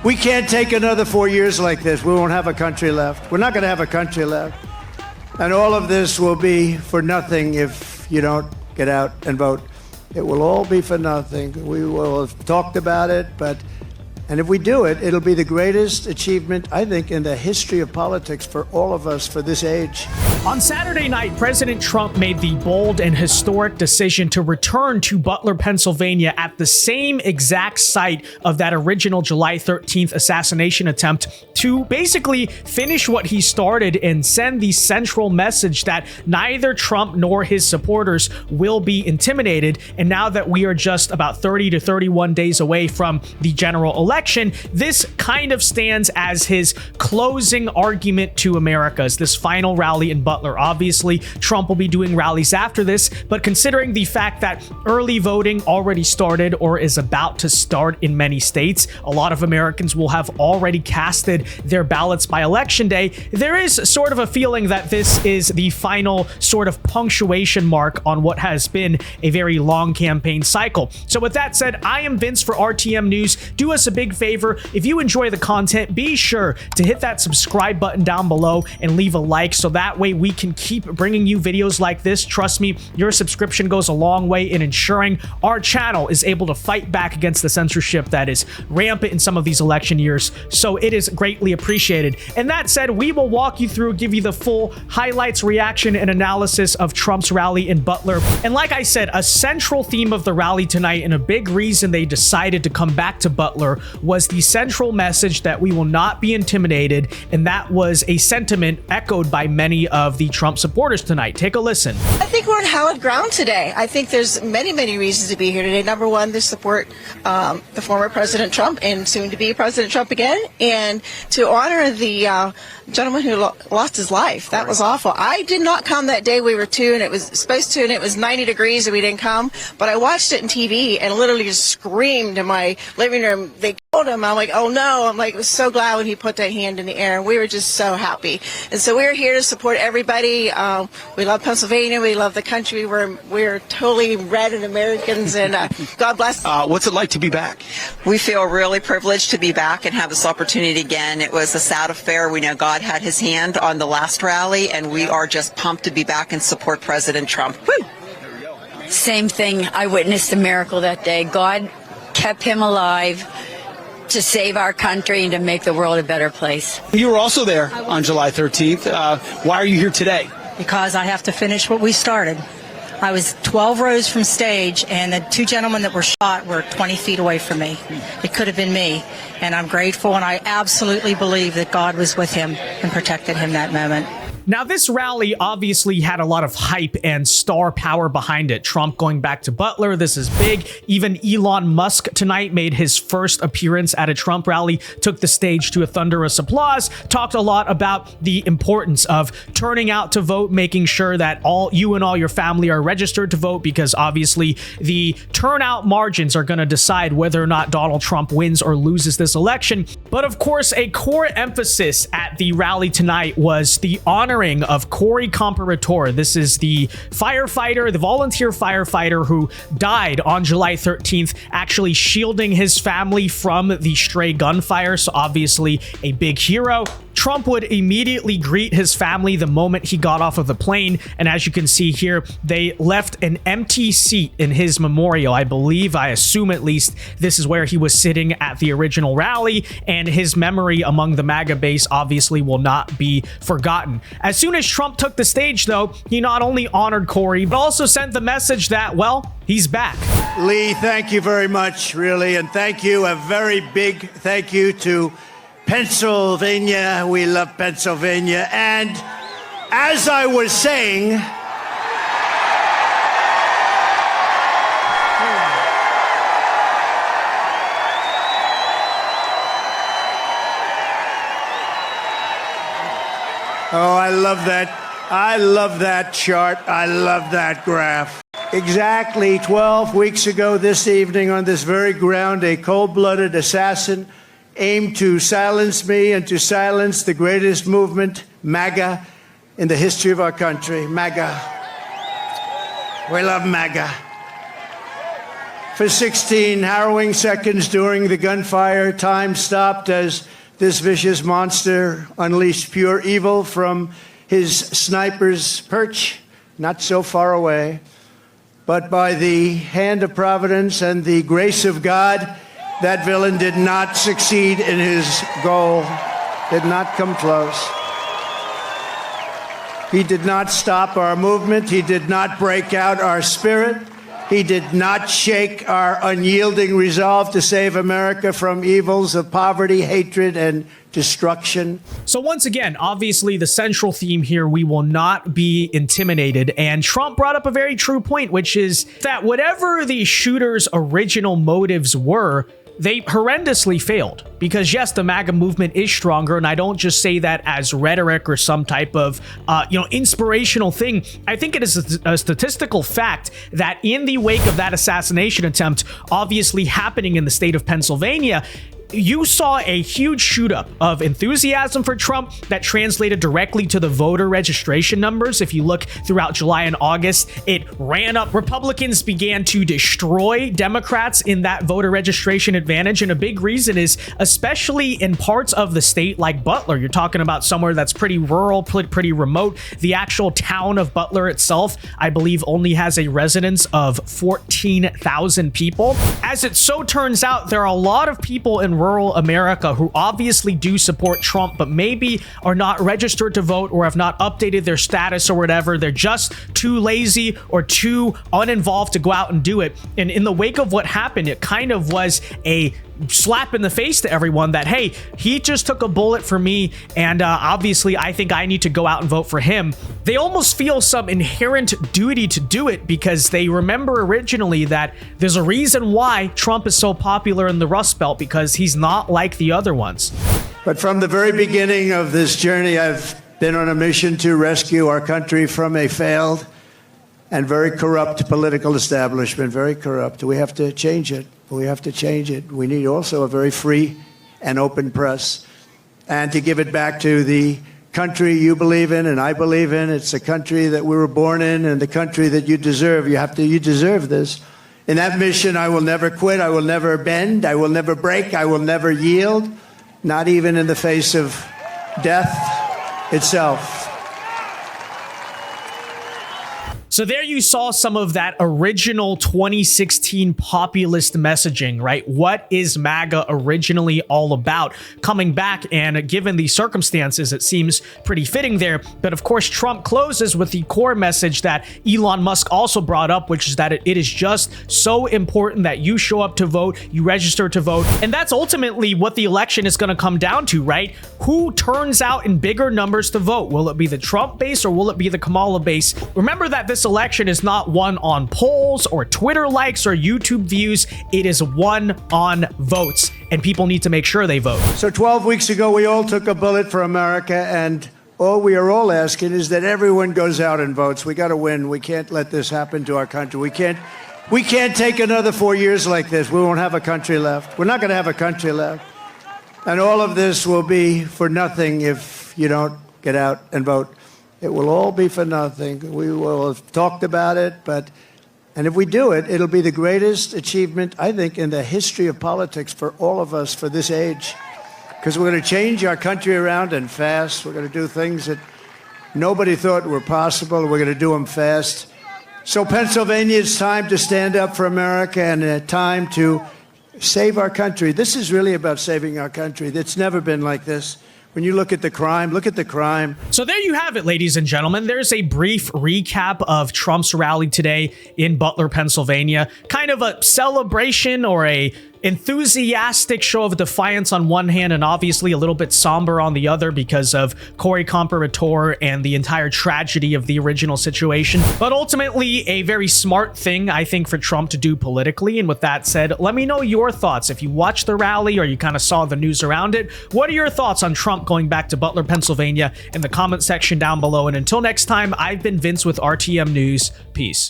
We can't take another 4 years like this. We won't have a country left. We're not going to have a country left. And all of this will be for nothing if you don't get out and vote. It will all be for nothing. We will have talked about it, and if we do it, it'll be the greatest achievement, I think, in the history of politics for all of us for this age. On Saturday night, President Trump made the bold and historic decision to return to Butler, Pennsylvania at the same exact site of that original July 13th assassination attempt to basically finish what he started and send the central message that neither Trump nor his supporters will be intimidated. And now that we are just about 30 to 31 days away from the general election, this kind of stands as his closing argument to America's this final rally in Butler. Obviously, Trump will be doing rallies after this, but considering the fact that early voting already started or is about to start in many states, a lot of Americans will have already casted their ballots by election day. There is sort of a feeling that this is the final sort of punctuation mark on what has been a very long campaign cycle. So with that said, I am Vince for RTM News. Do us a big favor. If you enjoy the content, be sure to hit that subscribe button down below and leave a like so that way we can keep bringing you videos like this. Trust me, your subscription goes a long way in ensuring our channel is able to fight back against the censorship that is rampant in some of these election years. So it is greatly appreciated. And that said, we will walk you through, give you the full highlights, reaction, and analysis of Trump's rally in Butler. And like I said, a central theme of the rally tonight and a big reason they decided to come back to Butler was the central message that we will not be intimidated, and that was a sentiment echoed by many of the Trump supporters tonight. Take a listen. I think we're on hallowed ground today. I think there's many reasons to be here today. Number one, to support the former President Trump and soon to be President Trump again, and to honor the gentleman who lost his life. That was awful. I did not come that day we were to, and it was supposed to, and it was 90 degrees and we didn't come, but I watched it on TV and literally just screamed in my living room, they killed him. I'm like, oh no. I'm like, I was so glad when he put that hand in the air, and we were just so happy. And so we're here to support everybody. We love Pennsylvania. We love the country. We're totally red and Americans, and God bless. What's it like to be back? We feel really privileged to be back and have this opportunity again. It was a sad affair. We know God had his hand on the last rally, and we are just pumped to be back and support President Trump. Woo! Same thing. I witnessed a miracle that day. God kept him alive to save our country and to make the world a better place. You were also there on July 13th. Why are you here today? Because I have to finish what we started. I was 12 rows from stage, and the two gentlemen that were shot were 20 feet away from me. It could have been me, and I'm grateful, and I absolutely believe that God was with him and protected him that moment. Now, this rally obviously had a lot of hype and star power behind it. Trump going back to Butler, this is big. Even Elon Musk tonight made his first appearance at a Trump rally, took the stage to a thunderous applause, talked a lot about the importance of turning out to vote, making sure that you and all your family are registered to vote, because obviously the turnout margins are going to decide whether or not Donald Trump wins or loses this election. But of course, a core emphasis at the rally tonight was the honoring of Corey Comparator. This is the firefighter, the volunteer firefighter who died on July 13th, actually shielding his family from the stray gunfire. So obviously a big hero. Trump would immediately greet his family the moment he got off of the plane. And as you can see here, they left an empty seat in his memorial. I assume at least, this is where he was sitting at the original rally, and his memory among the MAGA base obviously will not be forgotten. As soon as Trump took the stage, though, he not only honored Corey, but also sent the message that, well, he's back. Lee, thank you very much, really. And thank you, a very big thank you to Pennsylvania. We love Pennsylvania. And as I was saying, oh, I love that. I love that chart. I love that graph. Exactly 12 weeks ago this evening on this very ground, a cold-blooded assassin aimed to silence me and to silence the greatest movement, MAGA, in the history of our country. MAGA. We love MAGA. For 16 harrowing seconds during the gunfire, time stopped as this vicious monster unleashed pure evil from his sniper's perch, not so far away. But by the hand of providence and the grace of God, that villain did not succeed in his goal, did not come close. He did not stop our movement. He did not break out our spirit. He did not shake our unyielding resolve to save America from evils of poverty, hatred, and destruction. So once again, obviously the central theme here, we will not be intimidated. And Trump brought up a very true point, which is that whatever the shooter's original motives were, they horrendously failed. Because yes, the MAGA movement is stronger, and I don't just say that as rhetoric or some type of, inspirational thing. I think it is a statistical fact that in the wake of that assassination attempt, obviously happening in the state of Pennsylvania, you saw a huge shoot up of enthusiasm for Trump that translated directly to the voter registration numbers. If you look throughout July and August, it ran up. Republicans began to destroy Democrats in that voter registration advantage. And a big reason is, especially in parts of the state like Butler, you're talking about somewhere that's pretty rural, pretty remote. The actual town of Butler itself, I believe, only has a residence of 14,000 people. As it so turns out, there are a lot of people in rural America who obviously do support Trump, but maybe are not registered to vote or have not updated their status or whatever. They're just too lazy or too uninvolved to go out and do it. And in the wake of what happened, it kind of was a slap in the face to everyone that, hey, he just took a bullet for me, and obviously I think I need to go out and vote for him. They almost feel some inherent duty to do it because they remember originally that there's a reason why Trump is so popular in the Rust Belt, because he's not like the other ones. But from the very beginning of this journey, I've been on a mission to rescue our country from a failed and very corrupt political establishment, very corrupt. We have to change it. We have to change it. We need also a very free and open press, and to give it back to the country you believe in and I believe in. It's a country that we were born in and the country that you deserve. You deserve this. In that mission, I will never quit. I will never bend. I will never break. I will never yield, not even in the face of death itself. So there you saw some of that original 2016 populist messaging, right? What is MAGA originally all about? Coming back, and given the circumstances, it seems pretty fitting there. But of course, Trump closes with the core message that Elon Musk also brought up, which is that it is just so important that you show up to vote, you register to vote. And that's ultimately what the election is going to come down to, right? Who turns out in bigger numbers to vote? Will it be the Trump base or will it be the Kamala base? Remember that this election is not won on polls or Twitter likes or YouTube views. It is won on votes, and people need to make sure they vote. So 12 weeks ago, we all took a bullet for America, and all we are all asking is that everyone goes out and votes. We got to win. We can't let this happen to our country. We can't take another 4 years like this. We won't have a country left. We're not going to have a country left. And all of this will be for nothing if you don't get out and vote. It will all be for nothing. We will have talked about it, and if we do it, it'll be the greatest achievement, I think, in the history of politics for all of us for this age. Because we're going to change our country around and fast. We're going to do things that nobody thought were possible. We're going to do them fast. So Pennsylvania, it's time to stand up for America and a time to save our country. This is really about saving our country. It's never been like this. When you look at the crime, look at the crime. So there you have it, ladies and gentlemen. There's a brief recap of Trump's rally today in Butler, Pennsylvania. Kind of a celebration or a enthusiastic show of defiance on one hand, and obviously a little bit somber on the other because of Corey Comparator and the entire tragedy of the original situation. But ultimately, a very smart thing, I think, for Trump to do politically. And with that said, let me know your thoughts. If you watched the rally or you kind of saw the news around it, what are your thoughts on Trump going back to Butler, Pennsylvania in the comment section down below? And until next time, I've been Vince with RTM News. Peace.